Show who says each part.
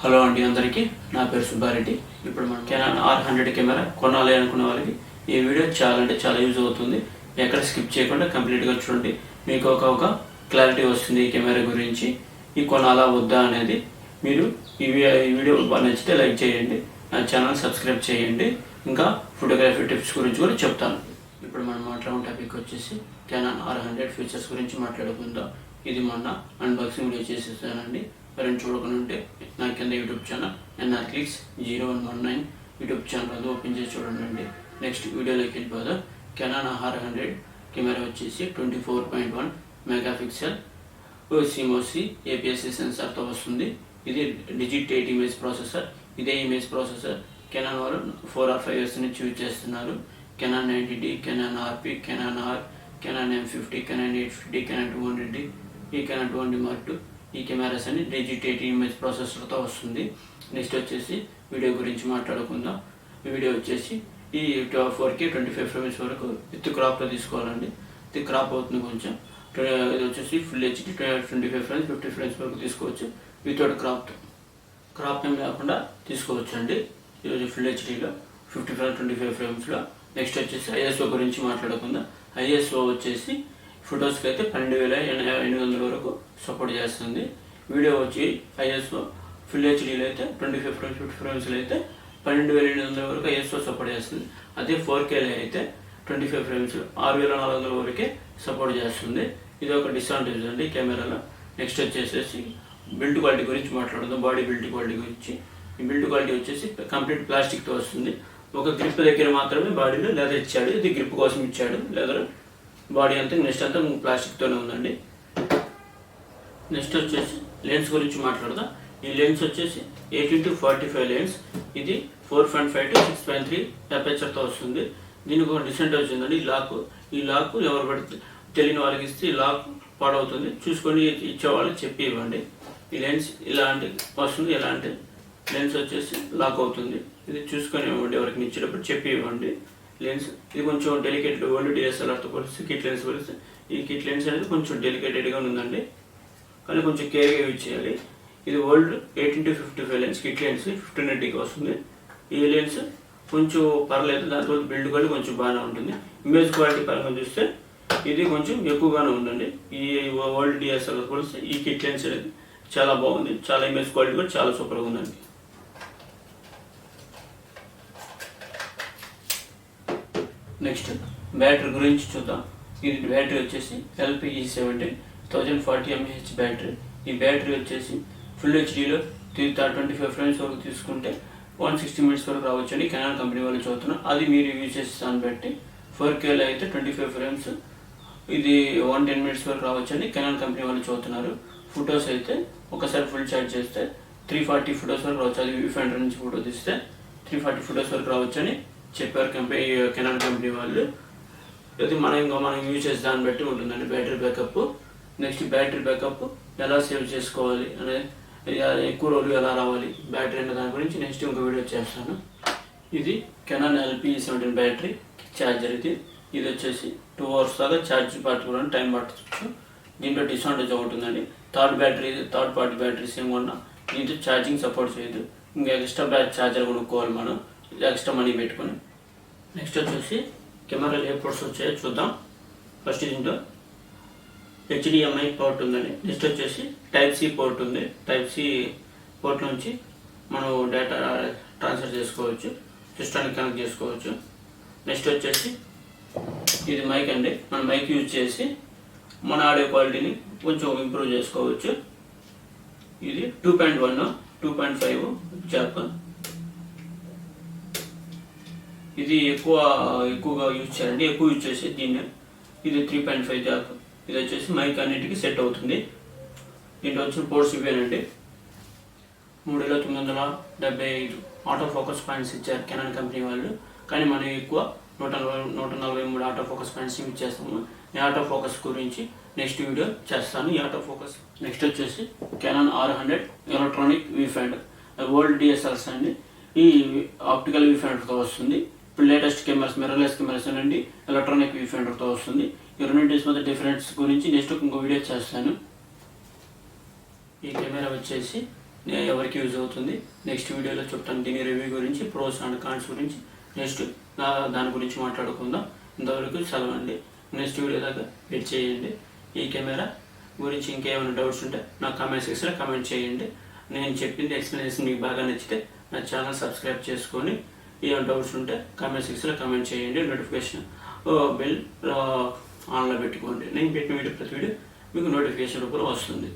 Speaker 1: Hello అండి అందరికీ, నా పేరు సుబ్బారెడ్డి. ఇప్పుడు మనం కెనాన్ R100 కెమెరా కొనాలి అనుకున్న వాళ్ళకి ఈ వీడియో చాలా యూజ్ అవుతుంది. ఎక్కడ స్కిప్ చేయకుండా కంప్లీట్గా చూడండి. మీకు ఒక క్లారిటీ వస్తుంది ఈ కెమెరా గురించి, ఈ కొనాలా వద్దా అనేది. మీరు ఈ వీడియో నచ్చితే లైక్ చేయండి, నా ఛానల్ సబ్స్క్రైబ్ చేయండి. ఇంకా ఫోటోగ్రఫీ టిప్స్ గురించి కూడా చెప్తాను. ఇప్పుడు మనం మాట్లాడే టాపిక్ వచ్చేసి కెనాన్ R100 ఫీచర్స్ గురించి మాట్లాడుకుందాం. ఇది మొన్న అన్బాక్సింగ్ వీడియో చేసేసానండి. ఎవరైనా చూడకుండా ఉంటే నా కింద YouTube channel NRClicks0119 YouTube channel అది ఓపెన్ చేసి చూడండి. నెక్స్ట్ వీడియోలోకి వెళ్ళిపోదాం. కెనాన్ R100 కెమెరా వచ్చేసి 24.1 మెగాపిక్సెల్ CMOS APS-C సెన్సార్తో వస్తుంది. ఇది డిజిట్ 8 ఇమేజ్ ప్రాసెసర్. ఇదే ఇమేజ్ ప్రాసెసర్ కెనాన్ వాళ్ళు 4 or 5 years నుంచి యూజ్ చేస్తున్నారు. Canon 90D, Canon RP, Canon R, Canon M50, Canon 850, Canon 200D, ఈ కెనాన్ 200 Mark II. ఈ కెమెరాస్ అన్ని డిజిట్ 8 ఇమేజ్ ప్రాసెసర్తో వస్తుంది. నెక్స్ట్ వచ్చేసి వీడియో గురించి మాట్లాడుకుందాం. ఈ వీడియో వచ్చేసి ఈ 4K 25 frames వరకు విత్ క్రాప్లో తీసుకోవాలండి. ఇది క్రాప్ అవుతుంది కొంచెం. ఇది వచ్చేసి ఫుల్ HD 25 frames 50 frames వరకు తీసుకోవచ్చు వితౌట్ క్రాప్ ఏం లేకుండా తీసుకోవచ్చు అండి. ఈరోజు ఫుల్ HDలో 50 frames 25 framesలో. నెక్స్ట్ వచ్చేసి ISO గురించి మాట్లాడుకుందాం. ISO వచ్చేసి ఫొటోస్కి అయితే 12,800 వరకు సపోర్ట్ చేస్తుంది. వీడియో వచ్చి ISO ఫుల్ HDలో అయితే 25 frames 50 framesలో అయితే 12,800 వరకు ISO సపోర్ట్ చేస్తుంది. అదే 4Kలో అయితే 25 frames 6,400 వరకే సపోర్ట్ చేస్తుంది. ఇది ఒక డిసడ్వాంటేజ్ అండి కెమెరాలో. నెక్స్ట్ వచ్చేసి బిల్డ్ క్వాలిటీ గురించి మాట్లాడుకుందాం. బాడీ బిల్డ్ క్వాలిటీ గురించి. ఈ బిల్డ్ క్వాలిటీ వచ్చేసి కంప్లీట్ ప్లాస్టిక్తో వస్తుంది. ఒక గ్రిప్ దగ్గర మాత్రమే బాడీలో లెదర్ ఇచ్చాడు. ఇది గ్రిప్ కోసం ఇచ్చాడు లెదర్. బాడీ అంతా నెక్స్ట్ అంతా ప్లాస్టిక్తోనే ఉందండి. నెక్స్ట్ వచ్చేసి లెన్స్ గురించి మాట్లాడదాం. ఈ లెన్స్ వచ్చేసి 8x45 లెన్స్. ఇది 4.5 to 6.3 అపర్చర్తో వస్తుంది. దీనికి ఒక డిసడ్వాంటేజ్ ఉందండి. ఈ లాక్ ఎవరు పడితే తెలియని వాళ్ళకి ఇస్తే ఈ లాక్ పాడవుతుంది. చూసుకొని ఇచ్చేవాళ్ళకి చెప్పి ఇవ్వండి. ఈ లెన్స్ ఇలాంటి వస్తుంది. ఇలాంటి లెన్స్ వచ్చేసి లాక్ అవుతుంది. ఇది చూసుకొని ఇవ్వండి. ఎవరికి ఇచ్చేటప్పుడు చెప్పి ఇవ్వండి. లెన్స్ ఇది కొంచెం డెలికేట్. ఓల్డ్ DSLRతో పోలిస్తే కిట్ లెన్స్ పోలిస్తే ఈ కిట్ లెన్స్ అనేది కొంచెం డెలికేటెడ్గా ఉందండి, కానీ కొంచెం కేర్గా యూజ్ చేయాలి. ఇది old 8x55 lens kit lens 1590కి వస్తుంది. ఈ లెన్స్ కొంచెం పర్లేదు, దాంతో బిల్డ్ క్వాలిటీ కొంచెం బాగానే ఉంటుంది. ఇమేజ్ క్వాలిటీ పరంగా చూస్తే ఇది కొంచెం ఎక్కువగానే ఉందండి. ఈ ఓల్డ్ DSLR పోలిస్తే ఈ కిట్ లెన్స్ అనేది చాలా బాగుంది. చాలా ఇమేజ్ క్వాలిటీ కూడా చాలా సూపర్గా ఉందండి. నెక్స్ట్ బ్యాటరీ గురించి చూద్దాం. ఇది బ్యాటరీ వచ్చేసి LPE70 1040 mAh బ్యాటరీ. ఈ బ్యాటరీ వచ్చేసి ఫుల్ HDలో 25 frames వరకు తీసుకుంటే 160 minutes వరకు రావచ్చు అని కెనాన్ కంపెనీ వాళ్ళు చదువుతున్నారు. అది మీరు యూజ్ చేసే దాన్ని బట్టి 4Kలో అయితే 25 frames ఇది 110 minutes వరకు రావచ్చు అని కెనాన్ కంపెనీ వాళ్ళు చదువుతున్నారు. ఫొటోస్ అయితే ఒకసారి ఫుల్ ఛార్జ్ చేస్తే 340 ఫొటోస్ వరకు రావచ్చు. అది వ్యూ ఫైండర్ నుంచి ఫోటో తీస్తే 340 ఫొటోస్ వరకు రావచ్చు అని చెప్పారు కెనాన్ కంపెనీ వాళ్ళు. అది మనం యూజ్ చేసే దాన్ని బట్టి ఉంటుందండి battery backup. Next battery backup ఎలా సేవ్ చేసుకోవాలి అనేది, ఎక్కువ రోజులు ఎలా రావాలి బ్యాటరీ అనే దాని గురించి నెక్స్ట్ ఇంకో వీడియో చేస్తాను. ఇది కెనాన్ LPE70 బ్యాటరీ ఛార్జర్. ఇది వచ్చేసి 2 hours దాకా ఛార్జ్ పట్టుకోవడానికి టైం పట్టచ్చు. దీంట్లో డిసడ్వాంటేజ్ ఉంటుందండి. థర్డ్ పార్టీ బ్యాటరీస్ ఏం కొన్నా దీంతో ఛార్జింగ్ సపోర్ట్ చేయదు. ఇంకా ఎక్స్ట్రా ఛార్జర్ కొనుక్కోవాలి మనం, ఎక్స్ట్రా మనీ పెట్టుకొని. నెక్స్ట్ వచ్చేసి కెమెరాలు ఏ పోర్ట్స్ వచ్చాయో చూద్దాం. ఫస్ట్ దీంట్లో HDMI పోర్ట్ ఉందండి. నెక్స్ట్ వచ్చేసి Type-C పోర్ట్ ఉంది. Type-C పోర్ట్ నుంచి మనం డేటా ట్రాన్స్ఫర్ చేసుకోవచ్చు, సిస్టానికి కనెక్ట్ చేసుకోవచ్చు. నెక్స్ట్ వచ్చేసి ఇది మైక్ అండి. మన మైక్ యూజ్ చేసి మన ఆడియో క్వాలిటీని కొంచెం ఇంప్రూవ్ చేసుకోవచ్చు. ఇది 2.1 2.5 జాక్. ఇది ఎక్కువగా యూజ్ చేయాలండి. ఎక్కువ యూజ్ చేసి దీన్ని. ఇది 3.5 జాక్. ఇది వచ్చేసి మైక్ అన్నిటికీ సెట్ అవుతుంది. దీంట్లో వచ్చిన పోర్ట్స్ ఇవేనండి. 3,975 ఆటో ఫోకస్ పాయింట్స్ ఇచ్చారు కెనాన్ కంపెనీ వాళ్ళు. కానీ మనం ఎక్కువ 143 ఆటో ఫోకస్ పాయింట్స్ యూజ్ చేస్తాము. ఈ ఆటో ఫోకస్ గురించి నెక్స్ట్ వీడియో చేస్తాను. ఈ ఆటో ఫోకస్ నెక్స్ట్ వచ్చేసి Canon R100 electronic view finder. Old DSLRs అండి. ఈ ఆప్టికల్ వ్యూ ఫైండర్తో వస్తుంది. ఇప్పుడు లేటెస్ట్ కెమెరాస్ మిర్రర్లెస్ కెమెరాస్ అండి ఎలక్ట్రానిక్ వ్యూ ఫైండర్తో వస్తుంది. ఈ రెండింటి మధ్య డిఫరెన్స్ గురించి నెక్స్ట్ ఇంకో వీడియో చేస్తాను. ఈ కెమెరా వచ్చేసి ఎవరికి యూజ్ అవుతుంది. నెక్స్ట్ వీడియోలో చెప్తాను దీని రివ్యూ గురించి, ప్రోస్ అండ్ కాన్స్ గురించి. నెక్స్ట్ దాని గురించి మాట్లాడుకుందాం. ఇంతవరకు చదవండి, నెక్స్ట్ వీడియో దాకా వెయిట్ చేయండి. ఈ కెమెరా గురించి ఇంకేమైనా డౌట్స్ ఉంటే నా కామెంట్ సెక్షన్లో కామెంట్ చేయండి. నేను చెప్పింది ఎక్స్ప్లెనేషన్ మీకు బాగా నచ్చితే నా ఛానల్ సబ్స్క్రైబ్ చేసుకొని, ఏమైనా డౌట్స్ ఉంటే కామెంట్ సెక్షన్లో కామెంట్ చేయండి. నోటిఫికేషన్ బెల్ ఆన్లో పెట్టుకోండి. నేను పెట్టిన వీడియో ప్రతి వీడియో మీకు నోటిఫికేషన్ రూపంలో వస్తుంది.